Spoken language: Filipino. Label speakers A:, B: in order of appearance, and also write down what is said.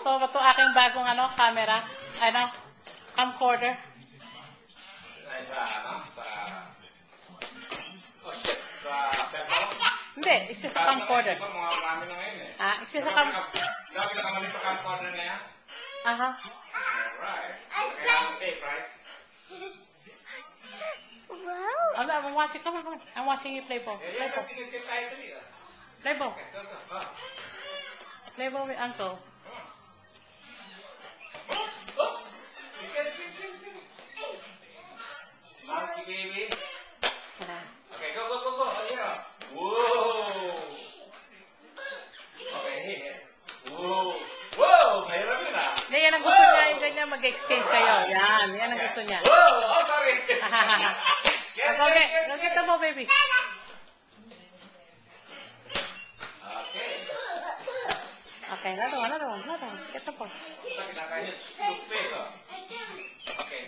A: So, ito aking bagong camera. Camcorder.
B: Ay, oh shit, sa cellphone?
A: Hindi, isa sa camcorder.
B: Mga marami na ngayon eh.
A: Isa sa
B: Dami na kami sa camcorder na yan?
A: Aha.
B: Alright. Kailangan tape, right?
A: Wow. I'm watching. Come on. I'm watching you play ball.
B: Yeah, kasi nag-tape tayo dali.
A: Play ball.
B: Okay, go.
A: Play ball with Uncle.
B: Oops! You can Monkey baby. Okay, go. Oh, yeah. Whoa! Okay. Whoa! Mahirap yun ah.
A: Yan ang gusto niya. Yung ganyan mag-exchange kayo. Yan ang gusto niya.
B: Whoa! Oh, sorry.
A: Go get the ball, baby.
B: Okay.
A: Okay, another one. Get the ball.
B: Ito, kinakain yung toothpaste, oh. Okay.